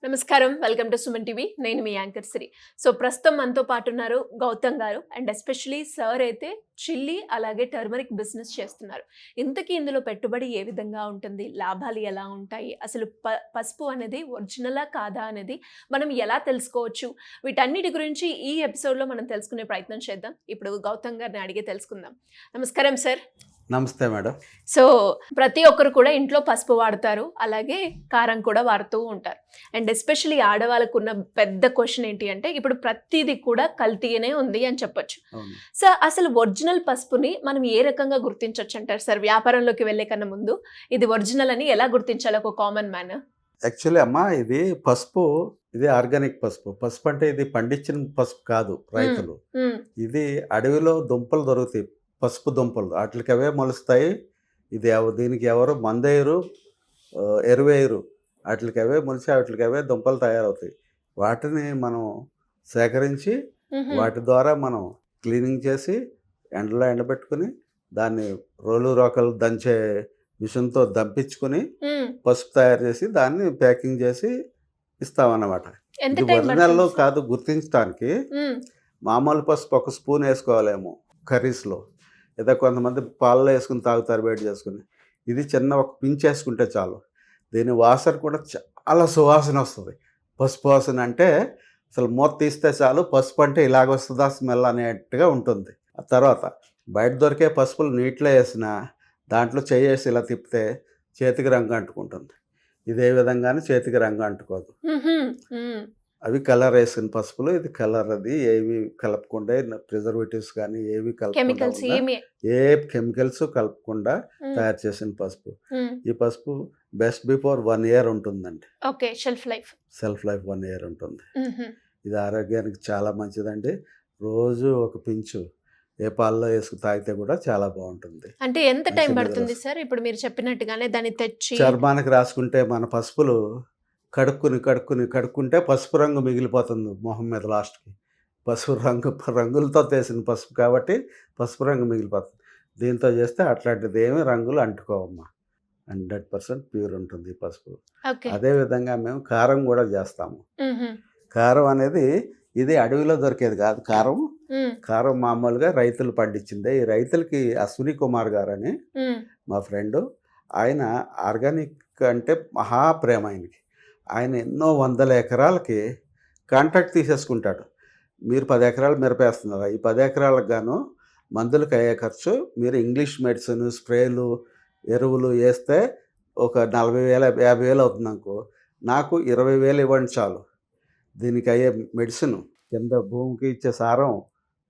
నమస్కారం. Welcome to Suman TV. నేను మీ anchor సిరి. So, ప్రస్తుతం మనతో పాటు ఉన్నారు గౌతమ్ గారు. అండ్ ఎస్పెషల్లీ సార్ అయితే చిల్లీ అలాగే టర్మరిక్ బిజినెస్ చేస్తున్నారు. ఇంతకీ ఇందులో పెట్టుబడి ఏ విధంగా ఉంటుంది? లాభాలు ఎలా ఉంటాయి? అసలు పసుపు అనేది ఒరిజినలా కాదా అనేది మనం ఎలా తెలుసుకోవచ్చు? వీటన్నిటి గురించి ఈ ఎపిసోడ్‌లో మనం తెలుసుకునే ప్రయత్నం చేద్దాం. ఇప్పుడు గౌతమ్ గారిని అడిగి తెలుసుకుందాం. నమస్కారం సార్. నమస్తే మేడం. సో, ప్రతి ఒక్కరు కూడా ఇంట్లో పసుపు వాడతారు. అలాగే కారం కూడా వాడుతూ ఉంటారు. అండ్ ఎస్పెషల్లీ ఆడవాళ్ళకున్న పెద్ద క్వశ్చన్ ఏంటి అంటే, ఇప్పుడు ప్రతిదీ కూడా కల్తీనే ఉంది అని చెప్పొచ్చు. అవును. సో, అసలు ఒరిజినల్ పసుపుని మనం ఏ రకంగా గుర్తించొచ్చు అంటారు సార్? వ్యాపారంలోకి వెళ్ళే కన్నా ముందు ఇది ఒరిజినల్ అని ఎలా గుర్తించాలి ఒక కామన్ మ్యాన్? యాక్చువల్లీ అమ్మా ఇది పసుపు, ఇది ఆర్గానిక్ పసుపు. పసుపు అంటే ఇది పండించిన పసుపు కాదు రైతులు. ఇది అడవిలో దుంపలు దొరుకుతాయి, పసుపు దుంపలు. వాటికి అవే మొలుస్తాయి. ఇది దీనికి ఎవరు మందేయరు, ఎరువేయరు. వాటికి అవే మొలిచి వాటికి అవే దుంపలు తయారవుతాయి. వాటిని మనం సేకరించి వాటి ద్వారా మనం క్లీనింగ్ చేసి ఎండలో ఎండబెట్టుకుని దాన్ని రోలు రోకలు దంచే మిషన్తో దంపించుకుని పసుపు తయారు చేసి దాన్ని ప్యాకింగ్ చేసి ఇస్తామన్నమాట. ఇది ఒరిజినల్ కాదు గుర్తించడానికి. మామూలు పసుపు ఒక స్పూన్ వేసుకోవాలేమో కర్రీస్లో, ఏదో కొంతమంది పాలలో వేసుకుని తాగుతారు వేడి చేసుకుని. ఇది చిన్న ఒక పించ్ వేసుకుంటే చాలు. దీని వాసన కూడా చాలా సువాసన వస్తుంది. పసుపు వాసన అంటే అసలు మూత తీస్తే చాలు పసుపు అంటే ఇలాగ వస్తుందా స్మెల్ అనేట్టుగా ఉంటుంది. ఆ తర్వాత బయట దొరికే పసుపులు నీటిలో వేసిన దాంట్లో చేసి ఇలా తిప్పితే చేతికి రంగు అంటుకుంటుంది. ఇదే విధంగానే చేతికి రంగు అంటుకోదు. అవి కలర్ వేసిన పసుపులు. ఇది కలర్, అది ఏవి కలపకుండా, ప్రిజర్వేటివ్స్ కానీ ఏవి కలపకుండా, ఏ కెమికల్స్ కలపకుండా తయారు చేసిన పసుపు. ఈ పసుపు బెస్ట్ బిఫోర్ 1 year ఉంటుందండి. సెల్ఫ్ లైఫ్ 1 year ఉంటుంది. ఇది ఆరోగ్యానికి చాలా మంచిదండి. రోజు ఒక పించు ఏ పాలలో వేసుకు తాగితే కూడా చాలా బాగుంటుంది. అంటే ఎంత టైం పడుతుంది సార్? ఇప్పుడు మీరు చెప్పినట్టుగానే దాన్ని తెచ్చి చర్మానికి రాసుకుంటే మన పసుపులు కడుక్కుంటే పసుపు రంగు మిగిలిపోతుంది మొహం మీద లాస్ట్కి. పసుపు రంగులతో తీసిన పసుపు కాబట్టి పసుపు రంగు మిగిలిపోతుంది. దీంతో చేస్తే అట్లాంటిది ఏమి రంగులు అంటుకోవమ్మా. 100% ప్యూర్ ఉంటుంది ఈ పసుపు. అదేవిధంగా మేము కారం కూడా చేస్తాము. కారం అనేది ఇది అడవిలో దొరికేది కాదు. కారం మామూలుగా రైతులు పండించిందే. ఈ రైతులకి అశ్విని కుమార్ గారు అని మా ఫ్రెండు, ఆయన ఆర్గానిక్ అంటే మహాప్రేమ ఆయనకి. ఆయన ఎన్నో 100 ఎకరాలకి కాంట్రాక్ట్ తీసేసుకుంటాడు. మీరు 10 ఎకరాలు మిరపేస్తున్నారా, ఈ 10 ఎకరాలకు గాను మందులకు అయ్యే ఖర్చు మీరు ఇంగ్లీష్ మెడిసిన్, స్ప్రేలు, ఎరువులు వేస్తే ఒక 40,000 50,000 అవుతుంది అనుకో, నాకు 20,000 ఇవ్వండి చాలు. దీనికి అయ్యే మెడిసిన్, కింద భూమికి ఇచ్చే సారం,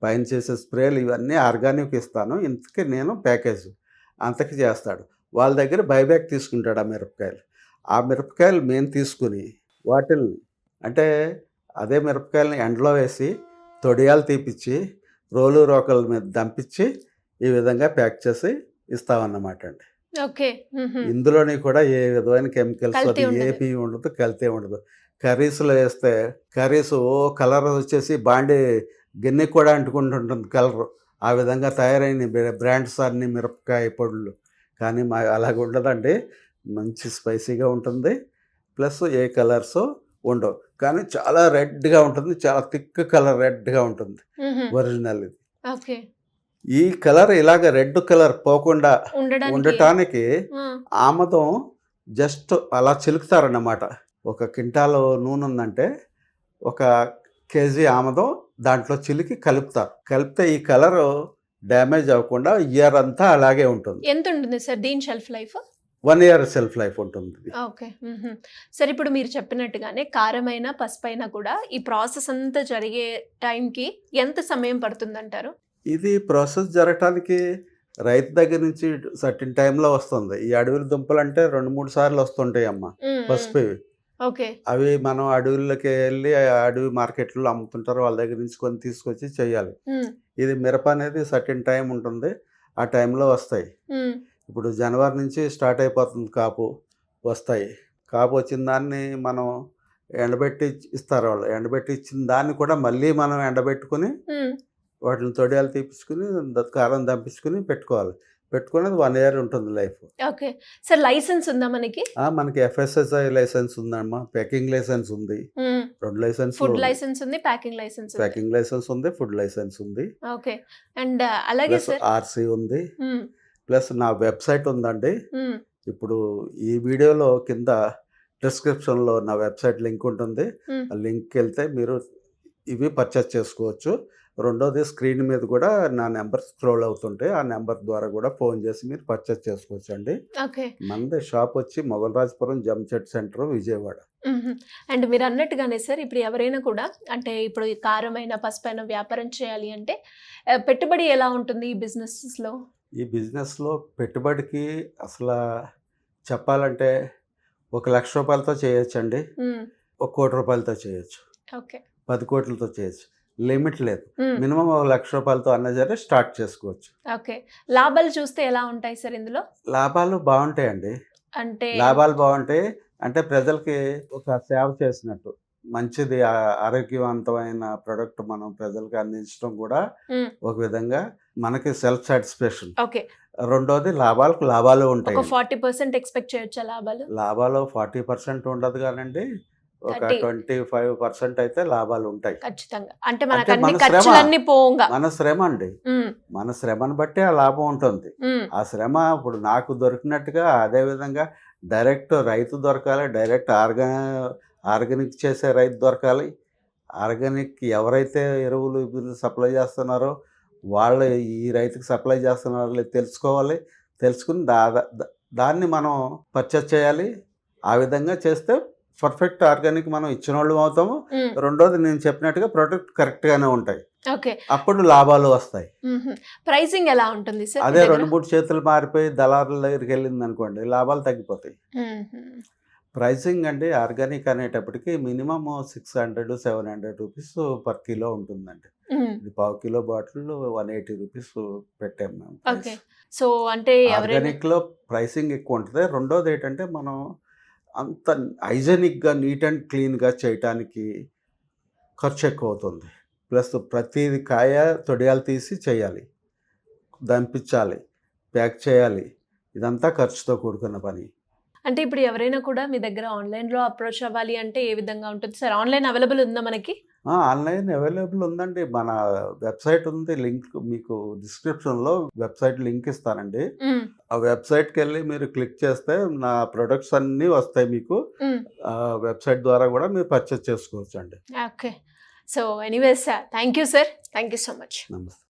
పైన చేసే స్ప్రేలు ఇవన్నీ ఆర్గానిక్ ఇస్తాను, ఇంతకీ నేను ప్యాకేజ్ అంతకి చేస్తాడు. వాళ్ళ దగ్గర బైబ్యాక్ తీసుకుంటాడు ఆ మిరపకాయలు మేము తీసుకుని వాటిల్ని అంటే అదే మిరపకాయలని ఎండలో వేసి తొడియాలు తీపిచ్చి రోలు రోకల మీద దంపించి ఈ విధంగా ప్యాక్ చేసి ఇస్తామన్నమాట అండి. ఇందులోని కూడా ఏ విధమైన కెమికల్స్ ఏపీ ఉండదు, కల్తీ ఉండదు. కర్రీస్లో వేస్తే కర్రీస్ కలర్ వచ్చేసి బాండీ గిన్నె కూడా అంటుకుంటుంటుంది కలరు. ఆ విధంగా తయారైన బ్రాండ్స్ అన్ని మిరపకాయ పొడులు. కానీ అలాగ ఉండదండి. మంచి స్పైసీగా ఉంటుంది. ప్లస్ ఏ కలర్స్ ఉండవు, కానీ చాలా రెడ్గా ఉంటుంది. చాలా థిక్ కలర్ రెడ్గా ఉంటుంది ఒరిజినల్ ఇది. ఈ కలర్ ఇలాగ రెడ్ కలర్ పోకుండా ఉండటానికి ఆమదం జస్ట్ అలా చిలుకుతారన్నమాట. 1 క్వింటాలు నూనె ఉందంటే 1 kg ఆమదం దాంట్లో చిలికి కలిపితే ఈ కలర్ డ్యామేజ్ అవ్వకుండా ఇయర్ అంతా అలాగే ఉంటుంది. ఎంత ఉంటుంది సార్ దీని shelf life? 1 year self life ఉంటుంది. ఓకే సార్, ఇప్పుడు మీరు చెప్పినట్టుగానే కారమైన పసుపైనా కూడా ఈ ప్రాసెస్ అంతా జరిగే టైంకి ఎంత సమయం పడుతుందంటారు? ఇది ప్రాసెస్ జరగటానికి రైతు దగ్గర నుంచి సర్టిన్ టైంలో వస్తుంది. ఈ అడవి దుంపలు అంటే 2-3 సార్లు వస్తుంటాయి అమ్మ పసుపు. అవి మనం అడవుల్లోకి వెళ్ళి అడవి మార్కెట్లో అమ్ముతుంటారు, వాళ్ళ దగ్గర నుంచి కొన్ని తీసుకొచ్చి చేయాలి. ఇది మిరప అనేది సర్టిన్ టైం ఉంటుంది, ఆ టైంలో వస్తాయి. ఇప్పుడు జనవరి నుంచి స్టార్ట్ అయిపోతుంది కాపు వస్తాయి. కాపు వచ్చిన దాన్ని మనం ఎండబెట్టి ఇస్తారు వాళ్ళు. ఎండబెట్టి ఇచ్చిన దాన్ని కూడా మళ్ళీ మనం ఎండబెట్టుకుని వాటిని తొడియాలు తీపించుకుని కారం దంపించుకుని పెట్టుకోవాలి. పెట్టుకున్నది 1 ఇయర్ ఉంటుంది లైఫ్. ఓకే. సార్ లైసెన్స్ ఉందా మనకి? మనకి ఎఫ్ఎస్ఎస్ఐ లైసెన్స్ ఉందమ్మా, ప్యాకింగ్ లైసెన్స్ ఉంది, 2 లైసెన్స్లు ఫుడ్ ఉన్నాయి. లైసెన్స్ ఉంది, ప్యాకింగ్ లైసెన్స్ ఉంది. ప్యాకింగ్ లైసెన్స్ ఉంది, ఫుడ్ లైసెన్స్ ఉంది, ఓకే. అండ్ అలాగే ప్లస్ సార్ ఆర్సీ ఉంది, ప్లస్ నా వెబ్సైట్ ఉందండి. ఇప్పుడు ఈ వీడియోలో కింద డిస్క్రిప్షన్లో నా వెబ్సైట్ లింక్ ఉంటుంది. ఆ లింక్కి వెళ్తే మీరు ఇవి పర్చేస్ చేసుకోవచ్చు. రెండోది స్క్రీన్ మీద కూడా నా నెంబర్ స్క్రోల్ అవుతుంటే ఆ నెంబర్ ద్వారా కూడా ఫోన్ చేసి మీరు పర్చేస్ చేసుకోవచ్చు అండి. ఓకే. మనది షాప్ వచ్చి మొగల్రాజపురం జంషెడ్ సెంటర్, విజయవాడ. అండ్ మీరు అన్నట్టుగానే సార్ ఇప్పుడు ఎవరైనా కూడా అంటే ఇప్పుడు ఈ కారమైన పసుపైన వ్యాపారం చేయాలి అంటే పెట్టుబడి ఎలా ఉంటుంది ఈ బిజినెస్లో? ఈ బిజినెస్లో పెట్టుబడికి అసలు చెప్పాలంటే 1,00,000 రూపాయలతో చేయొచ్చండి, 1 కోటి రూపాయలతో చేయొచ్చు, ఓకే. 10 కోట్లతో చేయొచ్చు, లిమిట్ లేదు. మినిమం 1,00,000 రూపాయలతో అన్న సరే స్టార్ట్ చేసుకోవచ్చు. ఓకే. లాభాలు చూస్తే ఎలా ఉంటాయి సార్ ఇందులో? లాభాలు బాగుంటాయండి. అంటే లాభాలు బాగుంటాయి అంటే ప్రజలకి ఒక సేవ చేసినట్టు, మంచిది ఆరోగ్యవంతమైన ప్రొడక్ట్ మనం ప్రజలకు అందించడం కూడా ఒక విధంగా మనకి సెల్ఫ్ సాటిస్ఫాక్షన్. ఓకే. రెండోది లాభాలు ఒక ఉంటాయి. 40% ఎక్స్పెక్ట్ చేయొచ్చా లాభాలు? లాభాలు 40% ఉండదు కానండి, ఒక 30. 25% అయితే లాభాలు ఉంటాయి. ఖచ్చితంగా. అంటే మనకు అంటే అన్ని మన శ్రమ. ఖర్చులన్నీ పోంగా. మన శ్రమ అండి, మన శ్రమను బట్టి ఆ లాభం ఉంటుంది. ఆ శ్రమ ఇప్పుడు నాకు దొరికినట్టుగా అదే విధంగా డైరెక్ట్ రైతు దొరకాలి, డైరెక్ట్ ఆర్గానిక్ చేసే రైతు దొరకాలి. ఆర్గానిక్ ఎవరైతే ఎరువులు సప్లై చేస్తున్నారో వాళ్ళు ఈ రైతుకి సప్లై చేస్తున్నారో లేదో తెలుసుకోవాలి. తెలుసుకుని దాన్ని మనం పర్చేస్ చేయాలి. ఆ విధంగా చేస్తే పర్ఫెక్ట్ ఆర్గానిక్ మనం ఇచ్చిన వాళ్ళు అవుతాము. రెండోది నేను చెప్పినట్టుగా ప్రొడక్ట్ కరెక్ట్గానే ఉంటాయి, ఓకే. అప్పుడు లాభాలు వస్తాయి. ప్రైసింగ్ ఎలా ఉంటుంది సార్? అదే 2-3 చేతులు మారిపోయి దళారుల దగ్గరికి వెళ్ళింది అనుకోండి, లాభాలు తగ్గిపోతాయి. ప్రైసింగ్ అండి ఆర్గానిక్ అనేటప్పటికి మినిమం 600-700 రూపీస్ పర్ కిలో ఉంటుందండి. ఇది 1/2 కిలో బాటిల్ 180 రూపీస్ పెట్టాము మేము. ఓకే. సో అంటే ఆర్గానిక్లో ప్రైసింగ్ ఎక్కువ ఉంటుంది. రెండోది ఏంటంటే మనం అంత హైజెనిక్గా నీట్ అండ్ క్లీన్గా చేయటానికి ఖర్చు ఎక్కువ అవుతుంది. ప్లస్ ప్రతిది కాయ తొడియాలు తీసి చేయాలి, దంపించాలి, ప్యాక్ చేయాలి, ఇదంతా ఖర్చుతో కూడుకున్న పని. అంటే ఇప్పుడు ఎవరైనా కూడా మీ దగ్గర ఆన్లైన్లో అప్రోచ్ అవ్వాలి అంటే ఏ విధంగా ఉంటుంది సార్? ఆన్లైన్ అవైలబుల్ ఉందా మనకి? ఆన్లైన్ అవైలబుల్ ఉందండి. మన వెబ్సైట్ ఉంది, లింక్ మీకు డిస్క్రిప్షన్లో వెబ్సైట్ లింక్ ఇస్తానండి. ఆ వెబ్సైట్కి వెళ్ళి మీరు క్లిక్ చేస్తే నా ప్రొడక్ట్స్ అన్నీ వస్తాయి మీకు. ఆ వెబ్సైట్ ద్వారా కూడా మీరు పర్చేస్ చేసుకోవచ్చు అండి. Okay. So anyways sir, thank you sir, thank you so much. నమస్తే.